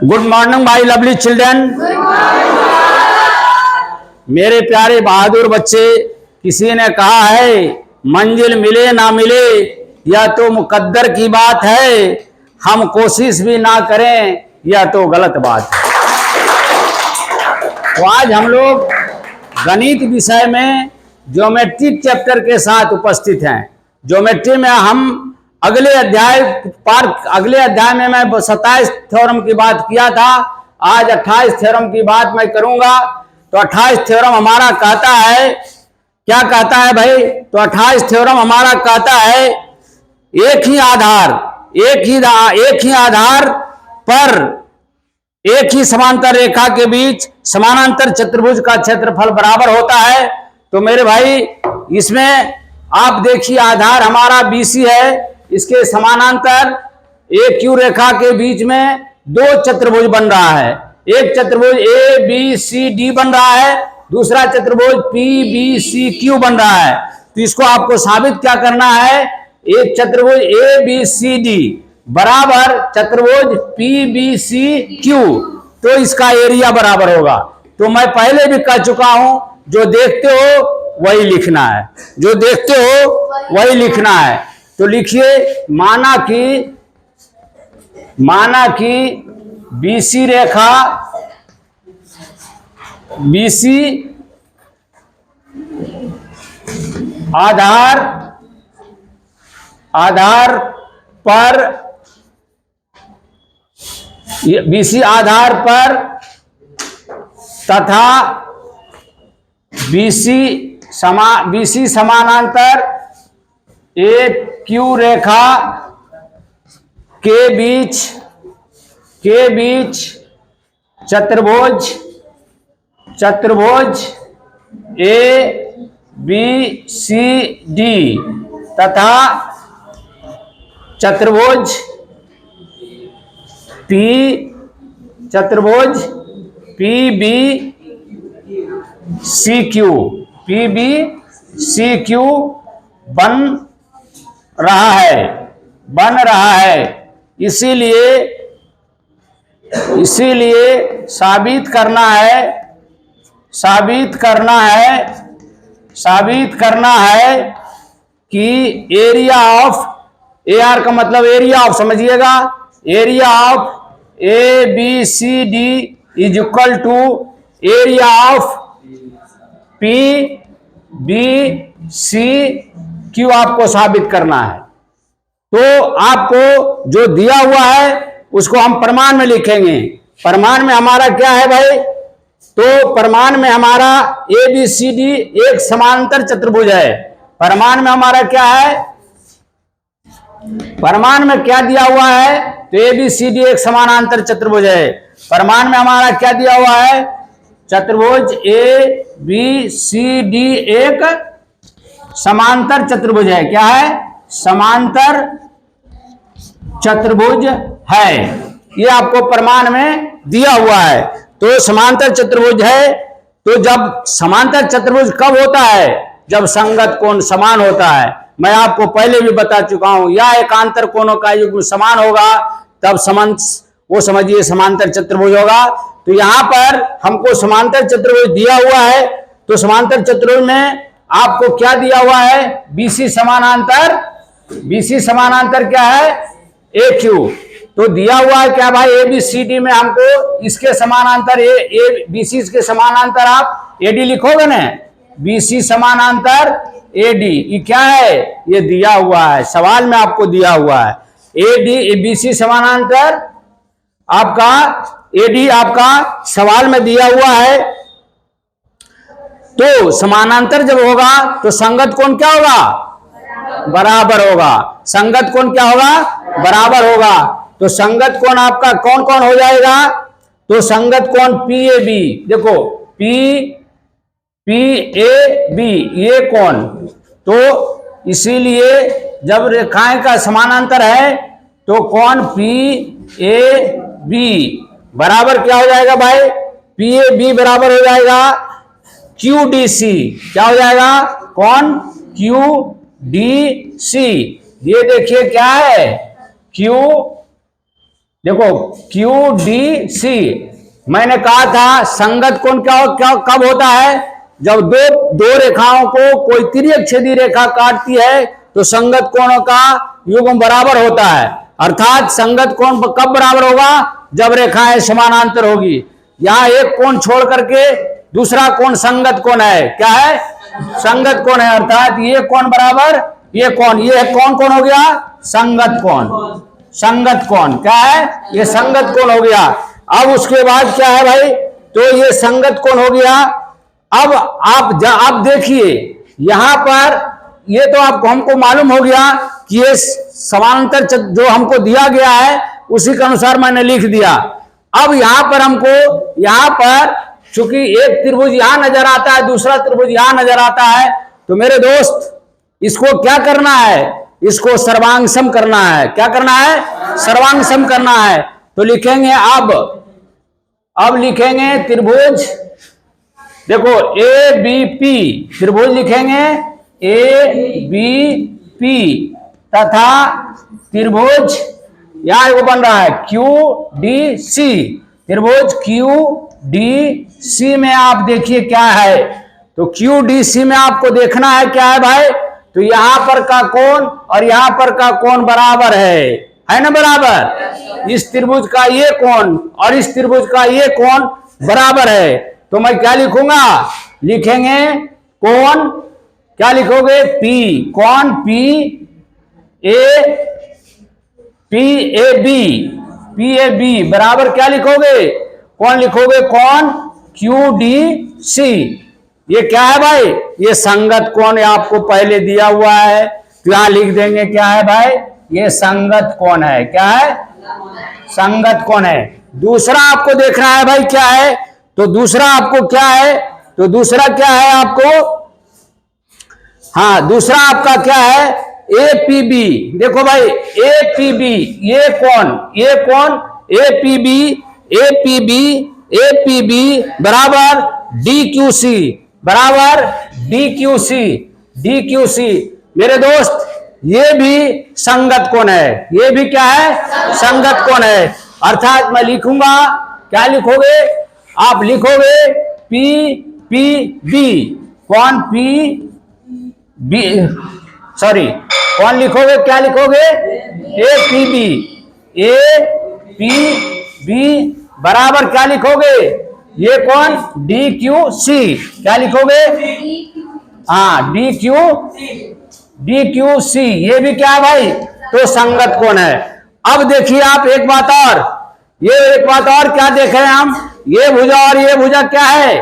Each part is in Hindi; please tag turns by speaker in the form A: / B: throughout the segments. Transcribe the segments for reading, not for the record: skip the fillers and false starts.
A: Good morning my lovely children. मेरे प्यारे बहादुर बच्चे, किसी ने कहा है मंजिल मिले ना मिले यह तो मुकद्दर की बात है, हम कोशिश भी ना करें यह तो गलत बात है। तो आज हम लोग गणित विषय में ज्योमेट्रिक चैप्टर के साथ उपस्थित हैं। ज्योमेट्री में हम अगले अध्याय में मैं 27 थ्योरम की बात किया था। आज 28 थ्योरम की बात मैं करूंगा। तो 28 थ्योरम हमारा कहता है, क्या कहता है भाई? तो 28 थ्योरम हमारा कहता है एक ही आधार पर एक ही समांतर रेखा के बीच समानांतर चतुर्भुज का क्षेत्रफल बराबर होता है। तो मेरे भाई इसमें आप देखिए, आधार हमारा BC है, इसके समानांतर एक क्यू रेखा के बीच में दो चतुर्भुज बन रहा है। एक चतुर्भुज ABCD बन रहा है, दूसरा चतुर्भुज PBCQ बन रहा है। तो इसको आपको साबित क्या करना है? एक चतुर्भुज ABCD बराबर चतुर्भुज PBCQ, तो इसका एरिया बराबर होगा। तो मैं पहले भी कह चुका हूं, जो देखते हो वही लिखना है, जो देखते हो वही लिखना है। तो लिखिए, माना कि BC रेखा, BC आधार पर तथा BC समानांतर एक क्यू रेखा के बीच चतुर्भुज ABCD तथा चतुर्भुज PBCQ बन रहा है। इसीलिए साबित करना है कि एरिया ऑफ AR का मतलब एरिया ऑफ, समझिएगा, area of ABCD is equal to area of PBCQ आपको साबित करना है। तो आपको जो दिया हुआ है उसको हम प्रमाण में लिखेंगे। प्रमाण में हमारा क्या है भाई? तो प्रमाण में हमारा ABCD एक समांतर चतुर्भुज है। प्रमाण में हमारा क्या है? प्रमाण में क्या दिया हुआ है? तो ABCD एक समानांतर चतुर्भुज है। प्रमाण में हमारा क्या दिया हुआ है? चतुर्भुज ABCD एक समांतर चतुर्भुज है। क्या है? समांतर चतुर्भुज है। ये आपको प्रमाण में दिया हुआ है। तो समांतर चतुर्भुज है। तो जब समांतर चतुर्भुज कब होता है? जब संगत कोण समान होता है। मैं आपको पहले भी बता चुका हूं, या एकांतर कोणों का युग्म समान होगा तब वो समझिए समांतर चतुर्भुज होगा। तो यहां पर हमको समांतर चतुर्भुज दिया हुआ है। तो समांतर चतुर्भुज में आपको क्या दिया हुआ है? BC समानांतर क्या है? AQ। तो दिया हुआ है क्या भाई? ABCD में हमको इसके समानांतर BC के समानांतर आप AD लिखोगे ना, BC समानांतर AD। ये क्या है? ये दिया हुआ है, सवाल में आपको दिया हुआ है। BC समानांतर आपका AD आपका सवाल में दिया हुआ है। तो समानांतर जब होगा तो संगत कोण क्या होगा? बराबर होगा। संगत कोण क्या होगा? बराबर होगा। तो संगत कोण आपका कौन कौन हो जाएगा? तो संगत कोण PAB, देखो PAB ये कोण। तो इसीलिए जब रेखाएं का समानांतर है तो कोण PAB बराबर क्या हो जाएगा भाई? PAB बराबर हो जाएगा QDC। क्या हो जाएगा? कोण QDC। ये देखिए क्या है? क्यू, देखो क्यू डी सी। मैंने कहा था संगत कोण क्या कब होता है? जब दो रेखाओं को कोई तिर्यक छेदी रेखा काटती है तो संगत कोणों का युग्म बराबर होता है। अर्थात संगत कोण कब बराबर होगा? जब रेखाएं समानांतर होगी। यहां एक कोण छोड़ करके दूसरा कोण संगत कोण है। क्या है? संगत कोण है। अर्थात ये कोण बराबर ये कोण, ये कौन कोण हो गया? संगत कोण। संगत कोण क्या है? ये संगत कोण हो गया। अब उसके बाद क्या है भाई? तो ये संगत कोण हो गया। अब आप देखिए यहां पर, ये तो आपको हमको मालूम हो गया कि ये समानांतर जो हमको दिया गया है उसी के अनुसार मैंने लिख दिया। अब यहां पर हमको, यहां पर चूंकि एक त्रिभुज यहां नजर आता है, दूसरा त्रिभुज यहां नजर आता है, तो मेरे दोस्त इसको क्या करना है? इसको सर्वांगसम करना है। क्या करना है? सर्वांगसम करना है। तो लिखेंगे अब लिखेंगे त्रिभुज, देखो ए बी पी, त्रिभुज लिखेंगे ए बी पी तथा त्रिभुज यहां एगो बन रहा है क्यू डी सी। त्रिभुज क्यू डी सी में आप देखिए क्या है? तो क्यू डी सी में आपको देखना है क्या है भाई? तो यहां पर का कोण और यहां पर का कोण बराबर है ना? बराबर। इस त्रिभुज का ये कोण और इस त्रिभुज का ये कोण बराबर है। तो मैं क्या लिखूंगा? लिखेंगे कोण, क्या लिखोगे? पी, कोण पी ए बी बराबर क्या लिखोगे? कौन लिखोगे? कौन? Q D C. ये क्या है भाई? ये संगत कोण आपको पहले दिया हुआ है, तो यहां लिख देंगे क्या है भाई? ये संगत कोण है। क्या है? संगत कोण है। दूसरा आपको देखना है भाई क्या है? तो दूसरा आपको क्या है? तो दूसरा क्या है आपको? हाँ, दूसरा आपका क्या है? A P B. देखो भाई ए पी बी, ये कौन ए पी बी बराबर डी क्यू सी, बराबर डी क्यू सी। मेरे दोस्त ये भी संगत कोण है। ये भी क्या है? संगत कोण है। अर्थात मैं लिखूंगा, क्या लिखोगे आप? लिखोगे पी पी बी, कौन पी बी, सॉरी कौन लिखोगे? क्या लिखोगे? ए पी बी बराबर क्या लिखोगे? ये कौन? D Q C. क्या लिखोगे? हाँ, डी क्यू सी। ये भी क्या है भाई? तो संगत कोण है। अब देखिए आप एक बात और, ये एक बात और क्या देख रहे हैं हम? ये भुजा और ये भुजा क्या है?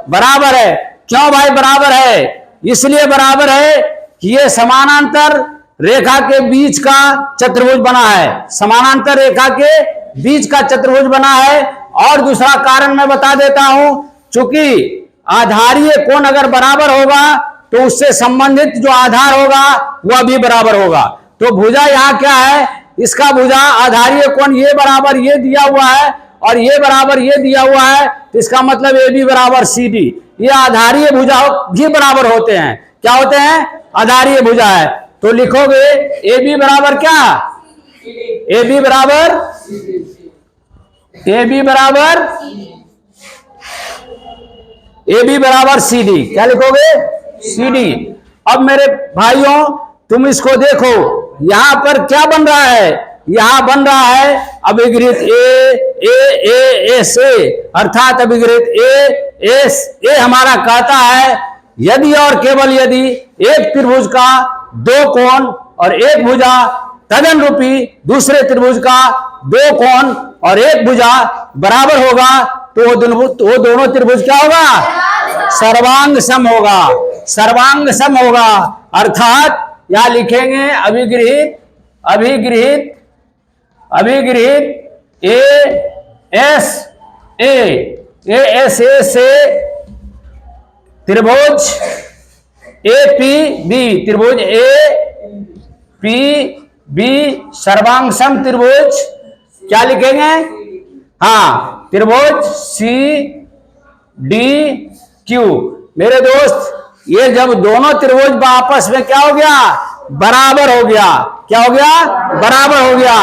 A: बराबर है। क्यों भाई बराबर है? इसलिए बराबर है कि ये समानांतर रेखा के बीच का चतुर्भुज बना है। समानांतर रेखा के बीच का चतुर्भुज बना है। और दूसरा कारण मैं बता देता हूं, चूंकि आधारीय कोण अगर बराबर होगा तो उससे संबंधित जो आधार होगा वह भी बराबर होगा। तो भुजा यहां क्या है? इसका भुजा आधारीय कोण ये बराबर ये दिया हुआ है और ये बराबर ये दिया हुआ है, तो इसका मतलब ए बी बराबर सी डी। ये आधारीय भुजा भी बराबर होते हैं। क्या होते हैं? आधारीय भुजा है। तो लिखोगे ए बी बराबर क्या? ए बी बराबर सी डी। क्या लिखोगे? C D. अब मेरे भाइयों तुम इसको देखो, यहां पर क्या बन रहा है? यहां बन रहा है अभिगृहित ए से, अर्थात अभिगृहित ए हमारा कहता है यदि और केवल यदि एक त्रिभुज का दो कोण और एक भुजा तदन रूपी दूसरे त्रिभुज का दो कोण और एक भुजा बराबर होगा तो वो दोनों त्रिभुज क्या होगा? सर्वांग सम होगा। सर्वांग सम होगा। अर्थात यहां लिखेंगे अभिगृहित ए एस ए से त्रिभुज ए पी बी, त्रिभुज ए पी बी सर्वांग सम त्रिभुज क्या लिखेंगे? हाँ, त्रिभुज सी डी क्यू। मेरे दोस्त ये जब दोनों त्रिभुज आपस में क्या हो गया? बराबर हो गया, क्या हो गया, बराबर हो गया।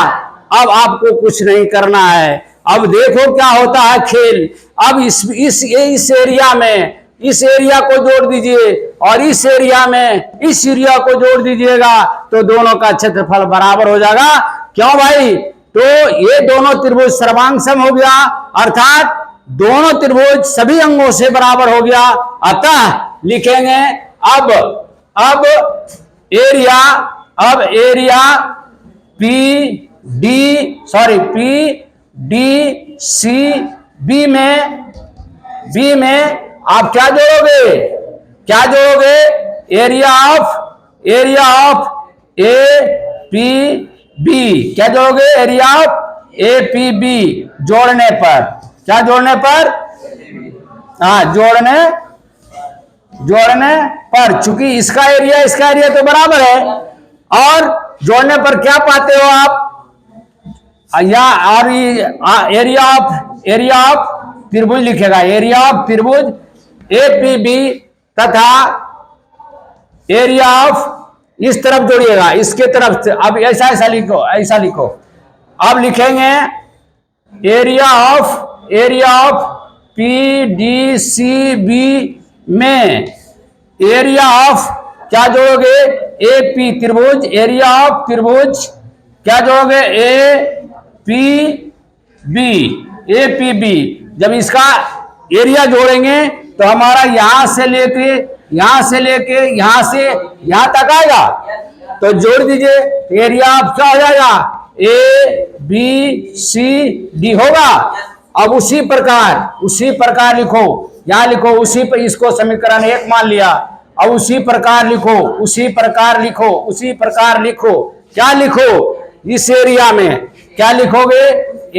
A: अब आपको कुछ नहीं करना है। अब देखो क्या होता है खेल। अब इस एरिया में इस एरिया को जोड़ दीजिए और इस एरिया में इस एरिया को जोड़ दीजिएगा तो दोनों का क्षेत्रफल बराबर हो जाएगा। क्यों भाई? तो ये दोनों त्रिभुज सर्वांग हो गया, अर्थात दोनों त्रिभुज सभी अंगों से बराबर हो गया। अतः लिखेंगे अब area P D C B में आप क्या जोड़ोगे? Area of A P B. क्या जोड़ोगे? Area of A P B जोड़ने पर, क्या जोड़ने पर? हाँ, जोड़ने पर, चूंकि इसका एरिया तो बराबर है, और जोड़ने पर क्या पाते हो आप? एरिया ऑफ त्रिभुज लिखेगा, एरिया ऑफ त्रिभुज ए पी बी, तथा एरिया ऑफ इस तरफ जोड़िएगा, इसके तरफ से। अब ऐसा लिखो। अब लिखेंगे area of P D C B में एरिया ऑफ क्या जोड़ोगे? ए पी त्रिभुज, एरिया ऑफ त्रिभुज क्या जोड़ोगे? A P B. जब इसका एरिया जोड़ेंगे तो हमारा यहां से लेके यहां से यहां तक आएगा, तो जोड़ दीजिए, एरिया ऑफ क्या हो जाएगा? ए बी सी डी होगा। अब उसी प्रकार लिखो, यहां लिखो, उसी पर, इसको समीकरण 1 मान लिया। अब उसी प्रकार लिखो। क्या लिखो? इस एरिया में क्या लिखोगे?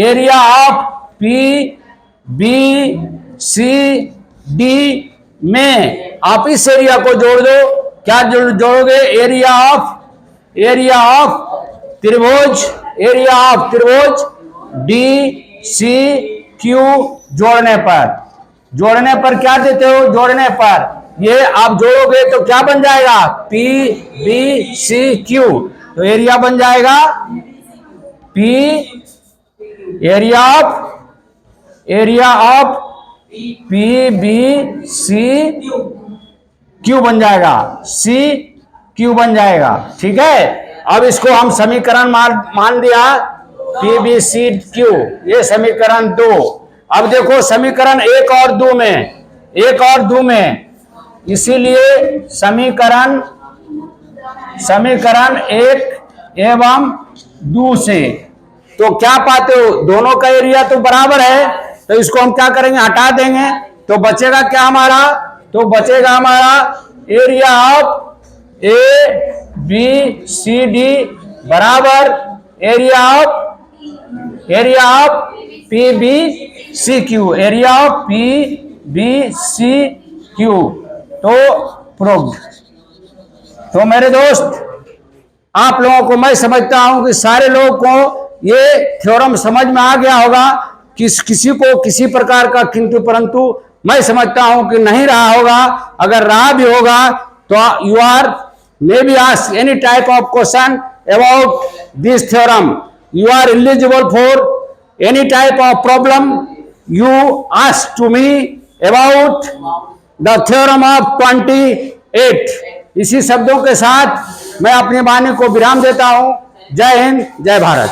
A: Area of P B C D में आप इस एरिया को जोड़ दो। क्या जोड़ोगे? एरिया ऑफ त्रिभुज डी सी क्यू जोड़ने पर क्या देते हो? जोड़ने पर ये आप जोड़ोगे तो क्या बन जाएगा? P B C Q. तो एरिया बन जाएगा area of P B C Q बन जाएगा, सी क्यू बन जाएगा। ठीक है, अब इसको हम समीकरण मान दिया, पी बी सी क्यू, ये समीकरण 2। अब देखो समीकरण 1 और 2 में, इसीलिए समीकरण 1 एवं 2 से तो क्या पाते हो? दोनों का एरिया तो बराबर है, तो इसको हम क्या करेंगे? हटा देंगे, तो बचेगा क्या हमारा? तो बचेगा हमारा area of A B C D बराबर area of P B C Q, area of P B C Q. तो प्रूव्ड। तो मेरे दोस्त, आप लोगों को मैं समझता हूं कि सारे लोगों को ये थ्योरम समझ में आ गया होगा। किसी को किसी प्रकार का किंतु परंतु मैं समझता हूं कि नहीं रहा होगा। अगर रहा भी होगा तो you are may be ask any type of question about this theorem, you are eligible for any type of problem you ask to me about the theorem of 28। इसी शब्दों के साथ मैं अपनी वाणी को विराम देता हूं। जय हिंद, जय भारत।